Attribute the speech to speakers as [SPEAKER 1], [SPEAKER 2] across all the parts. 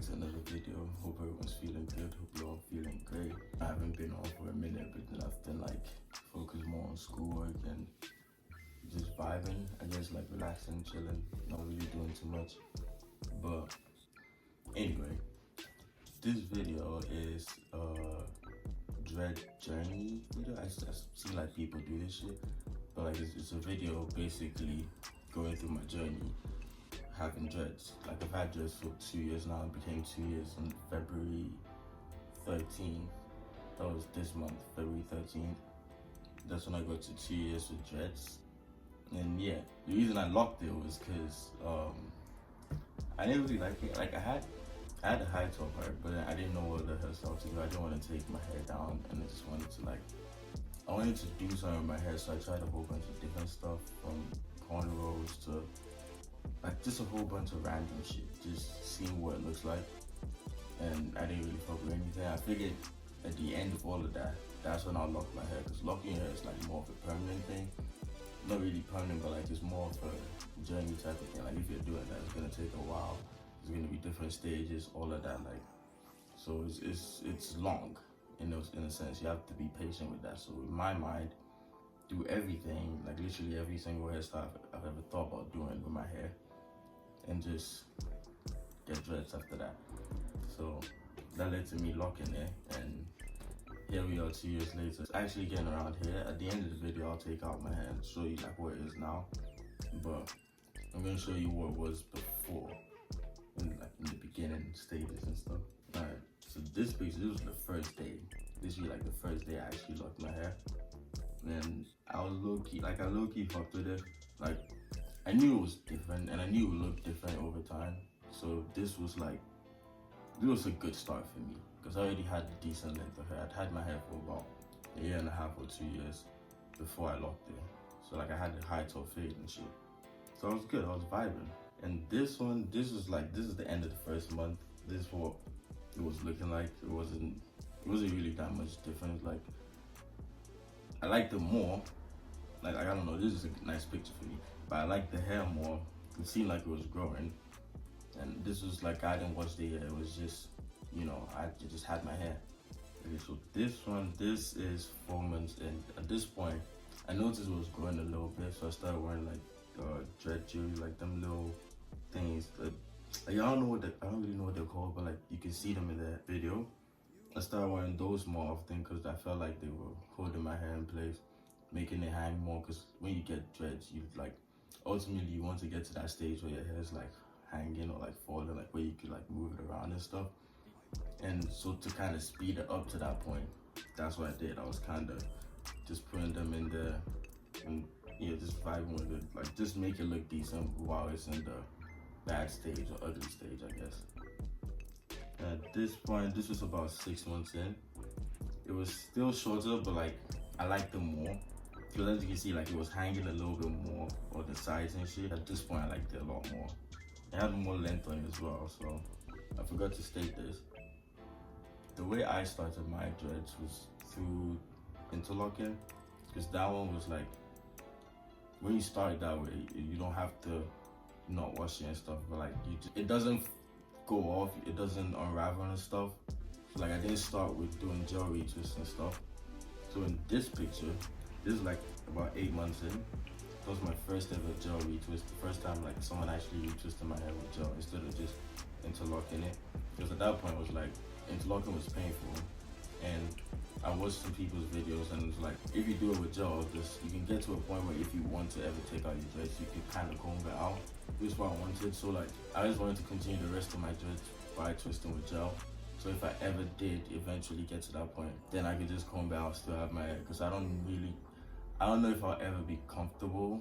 [SPEAKER 1] to another video. Hope everyone's feeling good. Hope you're all feeling great. I haven't been on for a minute, but then I've been like focused more on schoolwork and just vibing. I guess like relaxing, chilling, not really doing too much. But anyway, this video is a dread journey video. I see like people do this shit, but like it's a video basically going through my journey having dreads. Like I've had dreads for 2 years now. It became 2 years on February 13th. That was this month, February 13th. That's when I got to 2 years with dreads. And yeah, the reason I locked it was because I didn't really like it. Like I had a high top part, but I didn't know what the hairstyle to do. I didn't want to take my hair down, and I just wanted to I wanted to do something with my hair, so I tried a whole bunch of different stuff, from cornrows to just a whole bunch of random shit, just seeing what it looks like. And I didn't really fuck with anything. I figured at the end of all of that, that's when I'll lock my hair, because locking your hair is like more of a permanent thing. Not really permanent, but like it's more of a journey type of thing. Like if you're doing that, it's gonna take a while. There's gonna be different stages, all of that. Like, so it's long in a sense. You have to be patient with that. So in my mind, do everything, like literally every single hairstyle I've ever thought about doing with my hair, and just get dreads after that. So that led to me locking it, and here we are 2 years later. It's actually getting around here. At the end of the video, I'll take out my hair and show you like what it is now. But I'm gonna show you what it was before, in the beginning stages and stuff. Alright, so this picture, this was the first day. This was like the first day I actually locked my hair. And I was low-key, I low-key fucked with it. Like, I knew it was different, and I knew it would look different over time. So this was a good start for me, because I already had a decent length of hair. I'd had my hair for about a year and a half or 2 years before I locked it. So like I had the high top fade and shit. So I was good, I was vibing. And this one, this is the end of the first month. This is what it was looking like. It wasn't really that much different. Like, I liked it more. Like I don't know, this is a nice picture for me, but I liked the hair more. It seemed like it was growing. And this was like, I didn't wash the hair. It was just, I just had my hair. Okay, so this is 4 months in. At this point, I noticed it was growing a little bit, so I started wearing dread jewelry, like them little things that, I don't really know what they're called, but like you can see them in the video. I started wearing those more often because I felt like they were holding my hair in place, making it hang more. Because when you get dreads, ultimately you want to get to that stage where your hair is like hanging or like falling, like where you could like move it around and stuff. And so to kind of speed it up to that point, that's what I did. I was kind of just putting them in there and just vibing with it, like just make it look decent while it's in the bad stage or ugly stage, I guess. At this point, this was about 6 months in. It was still shorter, but like I liked them more, because as you can see, like it was hanging a little bit more on the sides and shit. At this point, I liked it a lot more. It had more length on it as well, so I forgot to state this. The way I started my dreads was through interlocking, because that one was like, when you start that way, you don't have to not wash it and stuff, but like it doesn't go off, it doesn't unravel and stuff. So like I didn't start with doing gel retwists and stuff. So in this picture, this is like about 8 months in. That was my first ever gel retwist. The first time like someone actually retwisted my hair with gel instead of just interlocking it. Because at that point it was like, interlocking was painful. And I watched some people's videos, and it's like, if you do it with gel, you can get to a point where if you want to ever take out your dreads, you can kind of comb it out, which is what I wanted. So like, I just wanted to continue the rest of my dreads by twisting with gel. So if I ever did eventually get to that point, then I could just comb it out, still have my hair. Because I don't know if I'll ever be comfortable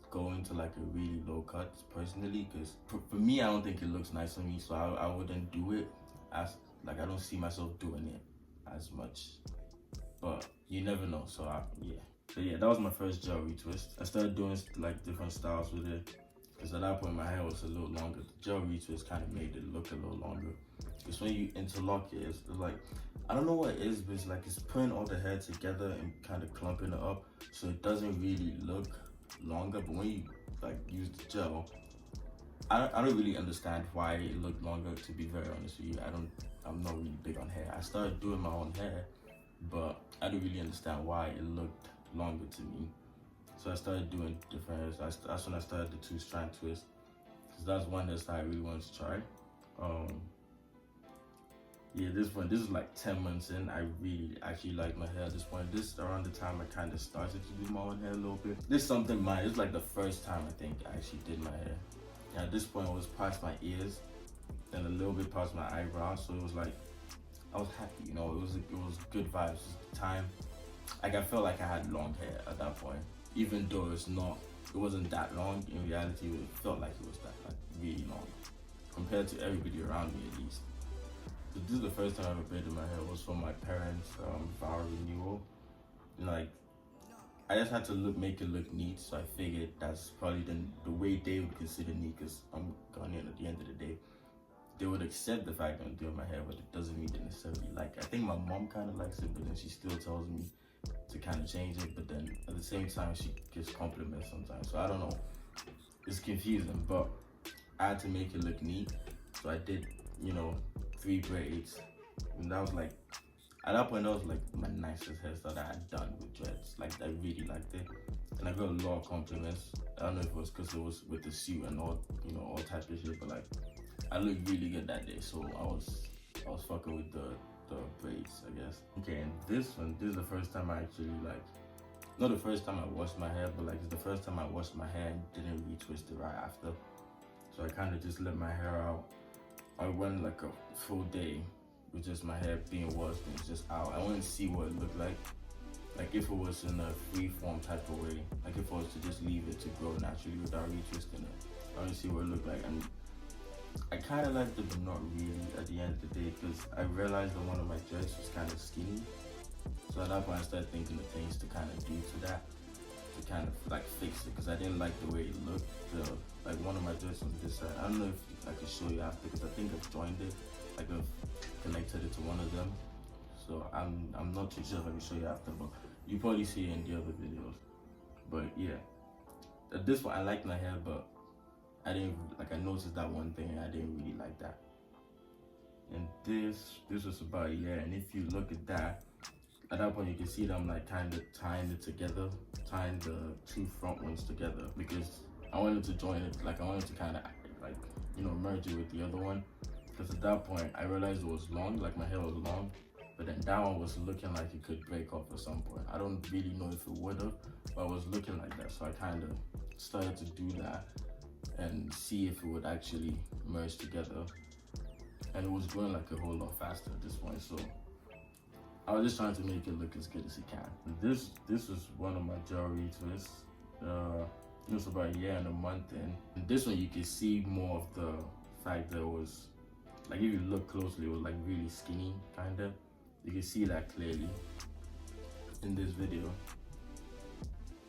[SPEAKER 1] going to like a really low cut personally, because for me, I don't think it looks nice on me, so I wouldn't do it as, like I don't see myself doing it as much. But you never know, so But yeah, that was my first gel retwist. I started doing like different styles with it, because at that point my hair was a little longer. The gel retwist kind of made it look a little longer. Because when you interlock it, it's like, I don't know what it is, but it's like it's putting all the hair together and kind of clumping it up, so it doesn't really look longer. But when you like use the gel, I don't really understand why it looked longer, to be very honest with you. I'm not really big on hair. I started doing my own hair, but I don't really understand why it looked longer to me. So I started doing different hairs. That's when I started the 2-strand twist, because that's one hairstyle I really wanted to try. Yeah, this is like 10 months in. I really actually like my hair at this point. This around the time I kind of started to do my own hair a little bit. This is something mine. It's like the first time I think I actually did my hair. And at this point, it was past my ears and a little bit past my eyebrows. So it was like, I was happy, you know. It was good vibes. Just the time, like I felt like I had long hair at that point, even though it wasn't that long. In reality, it felt like it was that like really long compared to everybody around me at least. So this is the first time I ever braided my hair. It was for my parents' vow renewal. Like, I just had to make it look neat, so I figured that's probably the way they would consider neat, because I'm Ghanaian at the end of the day. They would accept the fact that I'm doing my hair, but it doesn't mean they necessarily like it. I think my mom kind of likes it, but then she still tells me to kind of change it, but then at the same time, she gives compliments sometimes. So I don't know. It's confusing, but I had to make it look neat, so I did, 3 braids, and that was like, at that point, that was like my nicest hairstyle that I had done with dreads. Like, I really liked it, and I got a lot of compliments. I don't know if it was because it was with the suit and all, all types of shit, but like, I looked really good that day, so I was fucking with the braids, I guess. Okay, and this is the first time I actually like, not the first time I washed my hair, but like it's the first time I washed my hair and didn't retwist it right after. So I kind of just let my hair out. I went like a full day with just my hair being washed and it's just out. I wanted to see what it looked like if it was in a free form type of way, like if I was to just leave it to grow naturally without retwisting it. I wanted to see what it looked like, and I kind of liked it, but not really at the end of the day, because I realized that one of my dreads was kind of skinny. So at that point, I started thinking of things to kind of do to that, to kind of like fix it, because I didn't like the way it looked. Like one of my dreads on this side, I don't know if I can show you after, because I think I've joined it, like I've connected it to one of them. So I'm not too sure if I can show you after, but you probably see it in the other videos. But yeah, at this one I liked my hair, but I didn't like. I noticed that one thing, and I didn't really like that. And this was about a year. And if you look at that point, you can see that I'm like kind of tying it together, tying the 2 front ones together, because I wanted to join it. Like I wanted to kind of like merge it with the other one, because at that point I realized it was long. Like my hair was long, but then that one was looking like it could break off at some point. I don't really know if it would have, but it was looking like that. So I kind of started to do that and see if it would actually merge together, and it was going like a whole lot faster at this point. So I was just trying to make it look as good as it can. This was one of my gel retwists. It was about a year and a month in. And this one you can see more of the fact that it was like, if you look closely, it was like really skinny kind of. You can see that clearly in this video.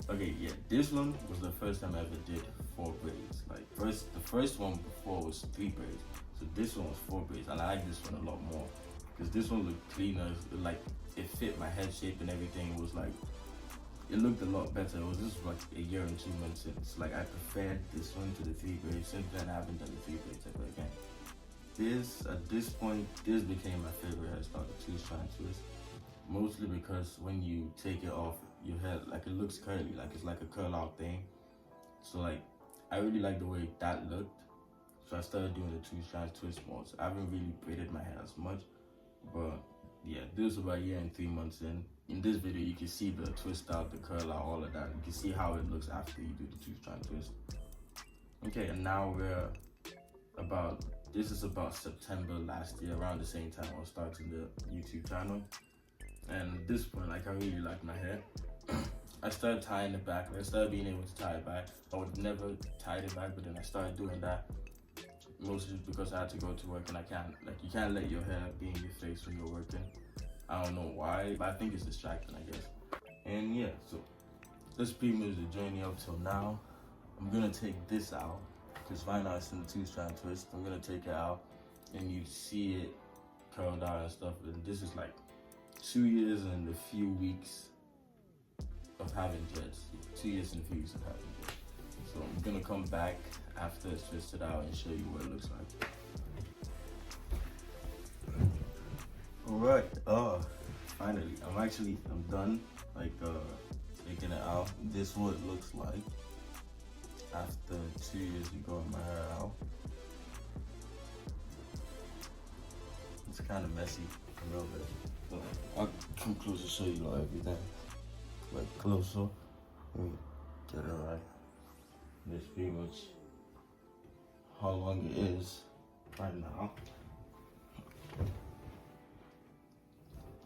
[SPEAKER 1] Okay, yeah, this one was the first time I ever did 4 braids. Like the first one before was 3 braids. So this one was 4 braids, and I like this one a lot more, because this one looked cleaner. It fit my head shape and everything. It was like, it looked a lot better. It was just like a year and 2 months since. Like I preferred this one to the 3 braids. Since then, I haven't done the 3 braids ever again. At this point, this became my favorite hairstyle, the 2-strand twist. Mostly because when you take it off, your hair, like it looks curly, like it's like a curl out thing. So like, I really like the way that looked. So I started doing the 2-strand twist more. So I haven't really braided my hair as much, but yeah, this was about a year and 3 months in. In this video, you can see the twist out, the curl out, all of that. You can see how it looks after you do the 2-strand twist. Okay, and now this is about September last year, around the same time I was starting the YouTube channel. And at this point, like I really like my hair. I started tying it back. I started being able to tie it back. I would never tie it back, but then I started doing that. Mostly because I had to go to work, and you can't let your hair be in your face when you're working. I don't know why, but I think it's distracting, I guess. And yeah, so that's pretty much the journey up till now. I'm gonna take this out, because right now it's in the 2-strand twist. I'm gonna take it out, and you see it curled out and stuff. And this is like 2 years and a few weeks of having dreads. 2 years and a few weeks of having dreads. So I'm gonna come back after it's twisted out and show you what it looks like. Alright, finally, I'm done, like, taking it out. This is what it looks like after 2 years of growing my hair out. It's kind of messy, a little bit. But I'll come closer to show you like everything. Like closer. Let me get it right. This is pretty much how long it is right now.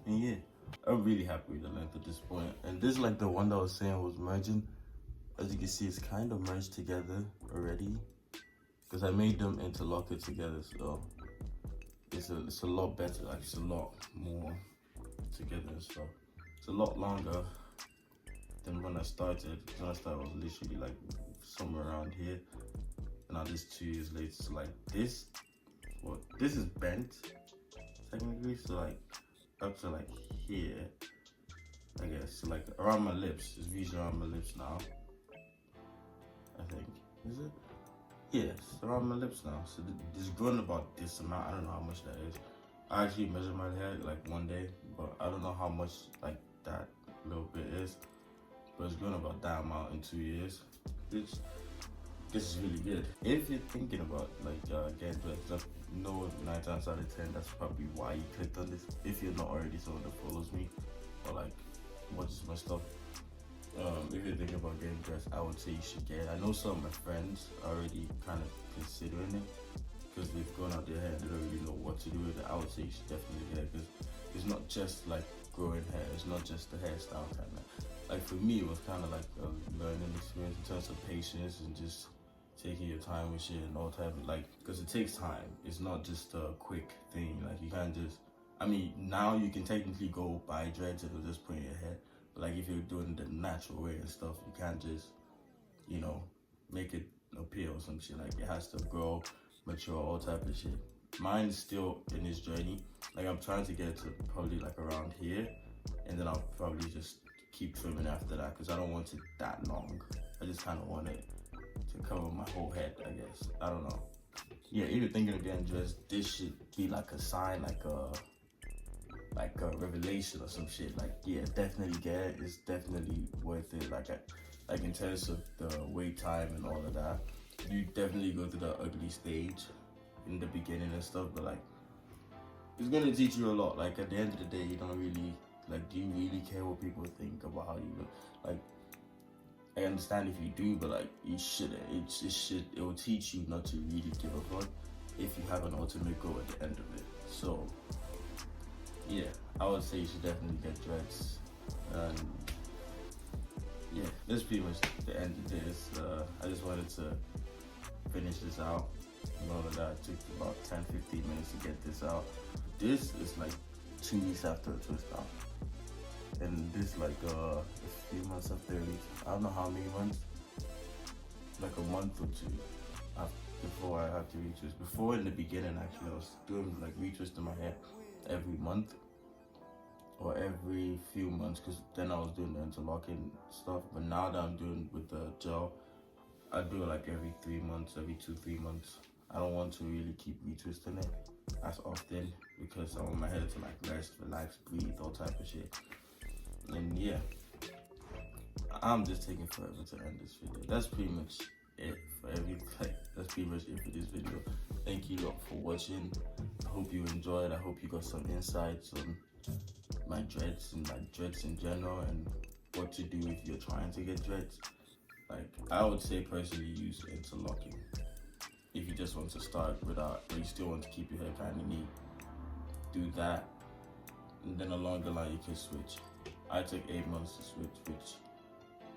[SPEAKER 1] And yeah, I'm really happy with the length at this point. And this is like the one that I was saying was merging. As you can see, it's kind of merged together already. Because I made them interlock it together, so it's a lot better, like it's a lot more together and stuff. It's a lot longer than when I started. When I started, I was literally like somewhere around here. And now this 2 years later, so like this, well, this is bent technically, so like up to like here, I guess. So like around my lips, it's reaching around my lips now. I think, is it? Yeah, it's around my lips now. So it's growing about this amount. I don't know how much that is. I actually measured my hair like one day, but I don't know how much like that little bit is. But it's growing about that amount in 2 years. This is really good. If you're thinking about like getting dreads, I know 9 times out of 10 that's probably why you clicked on this. If you're not already someone that follows me or like watches my stuff. If you're thinking about getting dressed, I would say you should get it. I know some of my friends are already kind of considering it because they've gone out their hair and they don't really know what to do with it. I would say you should definitely get it because it's not just like growing hair, it's not just the hairstyle kind of. Like for me, it was kind of like a learning experience in terms of patience and just taking your time with shit and all type of like, because it takes time. It's not just a quick thing. Like you can't just, I mean, now you can technically go buy dreads and it'll just put in your hair. But like if you're doing the natural way and stuff, you can't just, you know, make it appear or some shit. Like it has to grow, mature, all type of shit. Mine is still in this journey. Like I'm trying to get it to probably like around here, and then I'll probably just keep trimming after that because I don't want it that long. I just kind of want it to cover my whole head, I guess. I don't know. Yeah, if you're thinking of getting dressed, this should be like a sign, like a revelation or some shit. Like, yeah, definitely get it. It's definitely worth it. Like in terms of the wait time and all of that, you definitely go through the ugly stage in the beginning and stuff, but like, it's gonna teach you a lot. Like at the end of the day, you don't really, like, do you really care what people think about how you look? Like, I understand if you do, but like, you shouldn't. It will teach you not to really give a fuck if you have an ultimate goal at the end of it. So yeah, I would say you should definitely get dreads. And yeah, that's pretty much the end of this. I just wanted to finish this out and all of that. It took about 10-15 minutes to get this out. This is like 2 weeks after the twist out. And this like a few months after it. I don't know how many months, like a month or two before I had to retwist. Before, in the beginning, actually, I was doing like retwisting my hair every month or every few months, because then I was doing the interlocking stuff. But now that I'm doing with the gel, I do it like every 3 months, every 2-3 months. I don't want to really keep retwisting it as often because I want my hair to like rest, relax, breathe, all type of shit. And yeah, I'm just taking forever to end this video. That's pretty much it for that's pretty much it for this video. Thank you lot for watching. I hope you enjoyed. I hope you got some insights on my dreads and like dreads in general and what to do if you're trying to get dreads. Like, I would say personally use interlocking if you just want to start without, but you still want to keep your hair kind of neat. Do that, and then along the line you can switch. I took 8 months to switch, which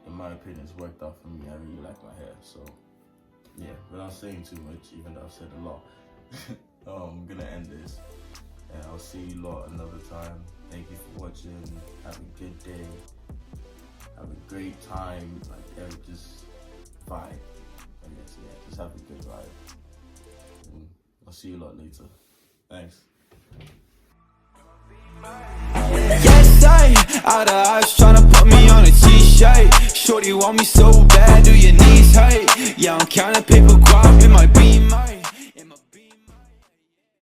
[SPEAKER 1] in my opinion has worked out for me. I really like my hair, so yeah, without saying too much, even though I've said a lot, I'm gonna end this, and I'll see you lot another time. Thank you for watching. Have a good day. Have a great time. Like, just vibe. I guess, yeah, just have a good vibe. And I'll see you lot later. Thanks. Yes, I out of eyes tryna put me on a t-shirt.
[SPEAKER 2] Shorty want me so bad, do your knees hurt? Yeah, I'm counting paper guap in my beam.